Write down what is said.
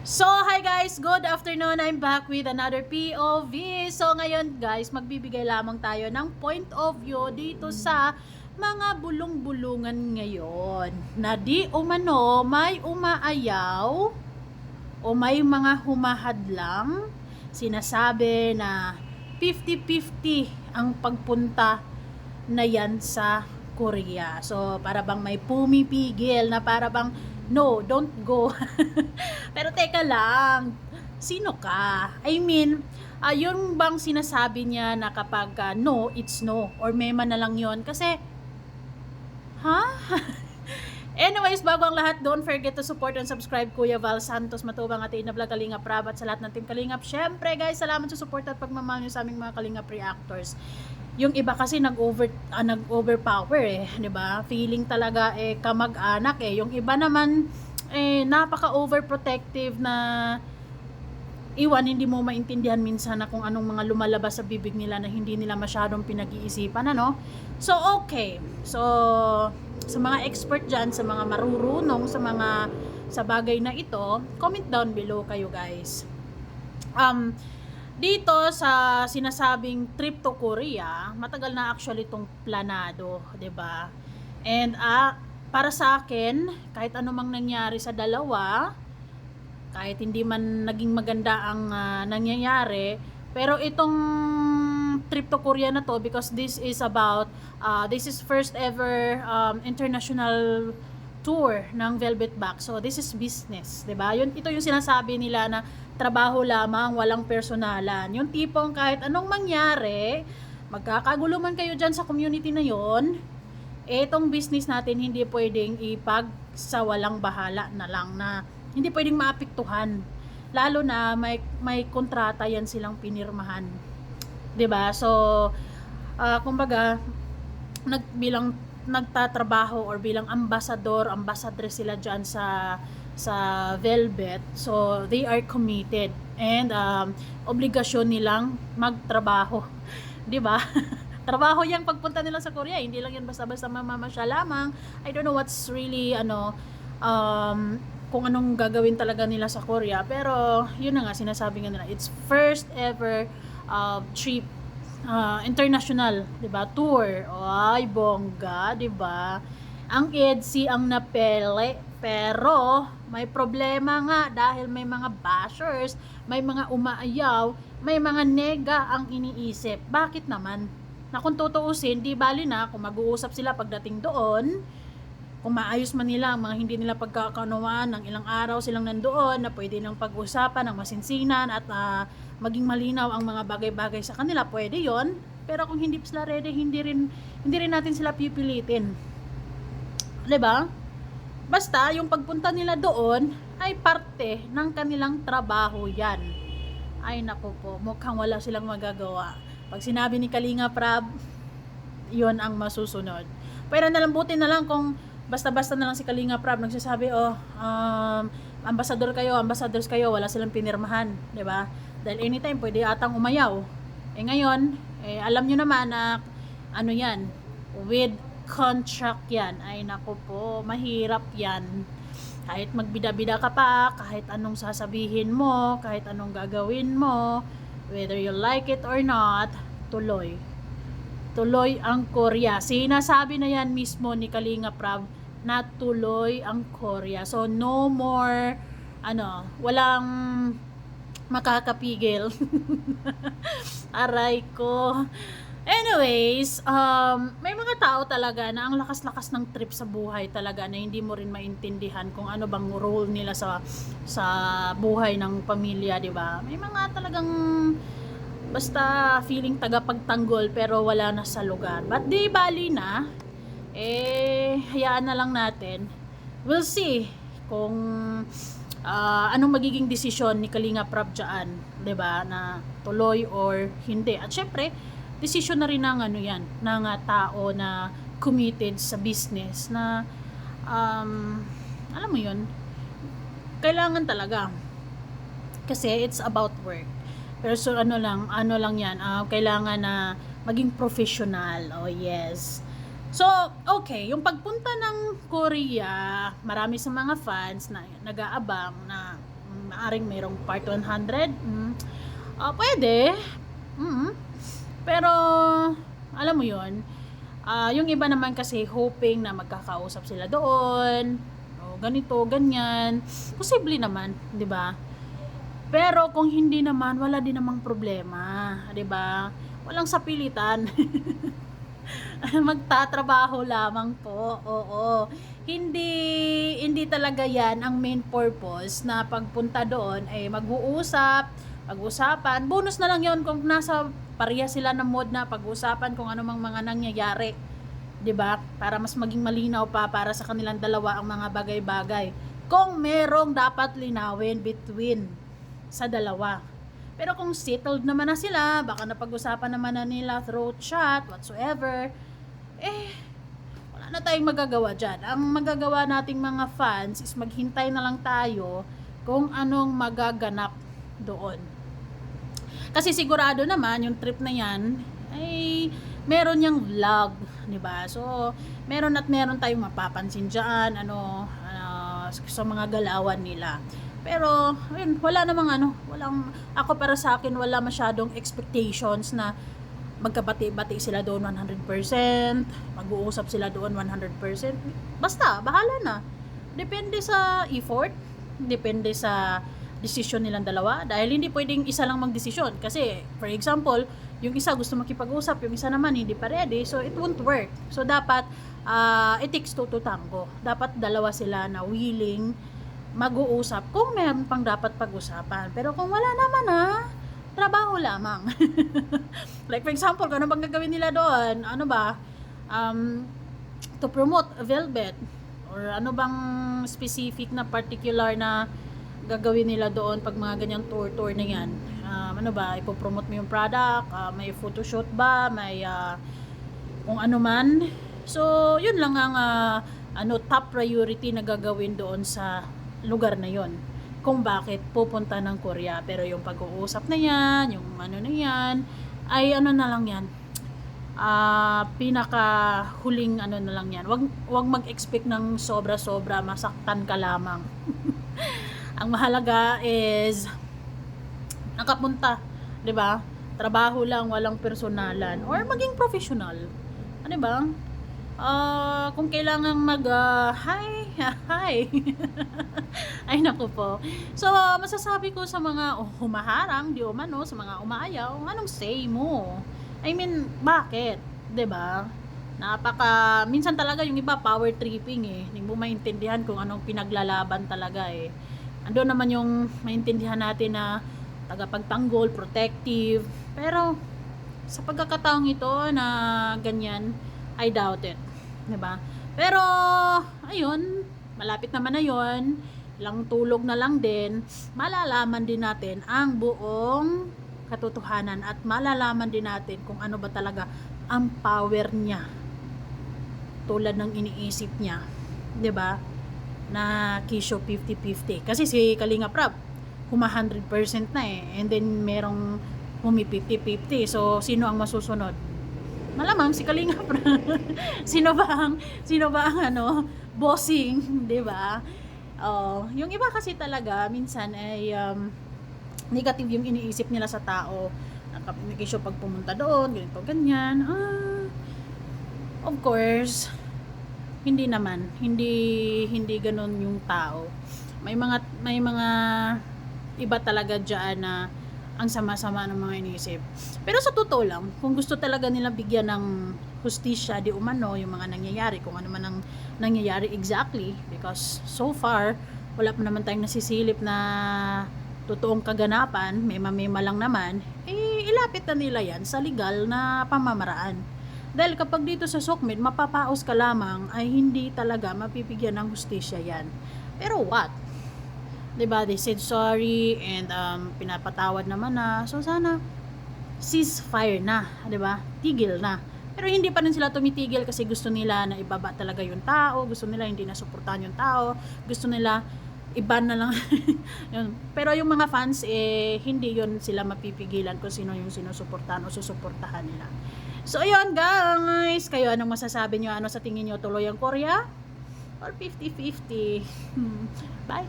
So, hi guys! Good afternoon! I'm back with another POV. So, ngayon guys, magbibigay lamang tayo ng point of view dito sa mga bulong-bulungan ngayon na di umano may umaayaw o may mga humahadlang sinasabi na 50-50 ang pagpunta na yan sa Korea. So, para bang may pumipigil na para bang no, don't go. Pero teka lang, sino ka? I mean, yung bang sinasabi niya na kapag no, it's no, or mema na lang yon kasi, ha? Anyways, bago ang lahat, don't forget to support and subscribe Kuya Val Santos Matubang at Ina Vlog Kalingap Rab at sa lahat ng Team Kalingap. Syempre guys, salamat sa support at pagmamahal niyo sa aming mga Kalingap reactors. Yung iba kasi nag-overpower eh, 'di ba? Feeling talaga kamag-anak eh. Yung iba naman napaka-overprotective na iwan, hindi mo maintindihan minsan na kung anong mga lumalabas sa bibig nila na hindi nila masyadong pinag-iisipan, ano? So, okay. So, sa mga expert dyan, sa mga marurunong, sa bagay na ito, comment down below kayo guys. Dito sa sinasabing trip to Korea, matagal na actually itong planado, 'di ba? And para sa akin, kahit anumang nangyari sa dalawa, kahit hindi man naging maganda ang nangyayari, pero itong trip to Korea na to, because this is first ever international tour ng Velvet Back. So this is business, 'di ba? Ito yung sinasabi nila na trabaho lamang, walang personalan. Yung tipong kahit anong mangyari, magkakagulo man kayo diyan sa community na 'yon, itong business natin hindi pwedeng sa walang bahala na lang, na hindi pwedeng maapektuhan. Lalo na may kontrata yan silang pinirmahan. 'Di ba? So, kumbaga, bilang nagtatrabaho or bilang ambassadress sila diyan sa Velvet, so they are committed and obligasyon nilang magtrabaho. 'Di ba? Trabaho 'yang pagpunta nila sa Korea, hindi lang yan basta-basta mamamasya lamang. I don't know what's really kung anong gagawin talaga nila sa Korea, pero yun na nga, sinasabi nga nila, it's first ever trip, international, 'di ba? Tour. Ay, bongga, 'di ba? Ang EDC ang napele, pero may problema nga dahil may mga bashers, may mga umaayaw, may mga nega ang iniisip. Bakit naman? Na kung tutuusin, di bali na kung mag-uusap sila pagdating doon, kung maayos man nila ang mga hindi nila pagkakaunawaan, ng ilang araw silang nandoon na pwede nang pag-usapan ng masinsinan at maging malinaw ang mga bagay-bagay sa kanila, pwede yon. Pero kung hindi sila ready, hindi rin natin sila pipilitin, 'di ba? Basta yung pagpunta nila doon ay parte ng kanilang trabaho yan. Ay naku po, mukhang wala silang magagawa. Pag sinabi ni Kalinga Prab, yun ang masusunod. Pero nalambutin na lang kung basta-basta na lang si Kalinga Prab nagsasabi, ambassadors kayo, wala silang pinirmahan, 'di ba? Dahil anytime pwede atang umayaw. Ngayon, alam nyo naman na ano yan, with contract yan. Ay nako po, mahirap yan. Kahit magbida-bida ka pa, kahit anong sasabihin mo, kahit anong gagawin mo, whether you like it or not, tuloy. Tuloy ang Korea. Sinasabi na yan mismo ni Kalinga Prab na tuloy ang Korea. So no more walang makakapigil. Aray ko. Anyways, may mga tao talaga na ang lakas-lakas ng trip sa buhay talaga na hindi mo rin maintindihan kung ano bang role nila sa buhay ng pamilya, 'di ba? May mga talagang basta feeling tagapagtanggol pero wala na sa lugar. But di bali na, hayaan na lang natin. We'll see kung anong magiging desisyon ni Kalinga Prab dyan, 'di ba, na tuloy or hindi. At syempre, desisyon na rin ng ng tao na committed sa business na alam mo 'yun, kailangan talaga kasi it's about work. Pero so ano lang yan, kailangan na maging professional. Oh yes. So, okay, yung pagpunta ng Korea, marami sa mga fans na nag-aabang na maaring mayroong part 100. Pwede. Pero alam mo yon, yung iba naman kasi hoping na magkakausap sila doon, o ganito, ganyan. Posible naman, 'di ba? Pero kung hindi naman, wala din namang problema, 'di ba? Walang sapilitan. Magtatrabaho lamang po. Oo. Hindi talaga 'yan ang main purpose na pagpunta doon ay pag-usapan. Bonus na lang 'yon kung nasa pareha sila ng mood na pag-usapan kung ano mang mga nangyayari, 'di ba? Para mas maging malinaw pa para sa kanilang dalawa ang mga bagay-bagay. Kung merong dapat linawin between sa dalawa. Pero kung settled naman na sila, baka napag-usapan naman na nila through chat, whatsoever, wala na tayong magagawa dyan. Ang magagawa nating mga fans is maghintay na lang tayo kung anong magaganap doon. Kasi sigurado naman, yung trip na yan, ay meron niyang vlog, di ba? So, meron tayong mapapansin dyan, sa mga galawan nila. Pero, ayun, wala namang ako para sa akin, wala masyadong expectations na magkabati-bati sila doon 100%, mag-uusap sila doon 100%. Basta, bahala na. Depende sa effort, depende sa decision nilang dalawa. Dahil hindi pwedeng isa lang magdesisyon. Kasi, for example, yung isa gusto makipag-usap, yung isa naman hindi pa ready, so it won't work. So, dapat, it takes two to tango. Dapat dalawa sila na willing mag-uusap kung meron pang dapat pag-usapan. Pero kung wala naman trabaho lamang. Like for example, kung ano bang gagawin nila doon, to promote Velvet, or ano bang specific na particular na gagawin nila doon pag mga ganyang tour na yan. Ipopromote mo yung product, may photoshoot ba, may kung ano man. So, yun lang ang top priority na gagawin doon sa lugar na yon, kung bakit pupunta ng Korea. Pero yung pag-uusap na yan, yung na yan, ay na lang yan, pinaka huling na lang yan. Wag mag-expect ng sobra-sobra, masaktan ka lamang. Ang mahalaga is nakapunta, 'di ba? Trabaho lang, walang personalan, or maging professional. 'Di ba? Kung kailangan hi. Ay naku po. So, masasabi ko sa mga humaharang, di umano, sa mga umaayaw, anong say mo? I mean, bakit? 'Di ba? Minsan talaga yung iba power tripping hindi mo maintindihan kung anong pinaglalaban talaga Ando naman yung maintindihan natin na tagapagtanggol, protective. Pero, sa pagkakataong ito na ganyan, I doubt it. 'Di ba? Pero ayun, malapit naman na 'yon. Ilang tulog na lang din, malalaman din natin ang buong katotohanan at malalaman din natin kung ano ba talaga ang power niya. Tulad ng iniisip niya, 'di ba? Na kisyo 50-50. Kasi si Kalinga Prab, 100% na and then merong 50-50. So, sino ang masusunod? Malamang si Kalinga Prab. sino ba ang bossing, 'di ba? Yung iba kasi talaga minsan ay negative yung iniisip nila sa tao. Nakikisyo pag pumunta doon, ganito ganyan. Of course, hindi naman. Hindi ganoon yung tao. May mga iba talaga diyan na ang sama-sama ng mga iniisip. Pero sa totoo lang, kung gusto talaga nila bigyan ng hustisya di umano yung mga nangyayari, kung ano man ang nangyayari exactly, because so far wala pa naman tayong nasisilip na totoong kaganapan, mema lang naman, ilapit na nila yan sa legal na pamamaraan. Dahil kapag dito sa SOCMED mapapaos ka lamang, ay hindi talaga mapipigyan ng hustisya yan. Pero what? Diba, they said sorry and pinapatawad naman na. So sana ceasefire na, diba? Tigil na. Pero hindi pa rin sila tumitigil kasi gusto nila na ibaba talaga yung tao, gusto nila hindi na suportahan yung tao, gusto nila iban na lang. Yun. Pero yung mga fans hindi yun sila mapipigilan kung sino yung sinusuportahan o susuportahan nila. So ayun guys, kayo anong masasabi nyo? Ano sa tingin nyo, tuloy ang Korea or 50-50? Bye.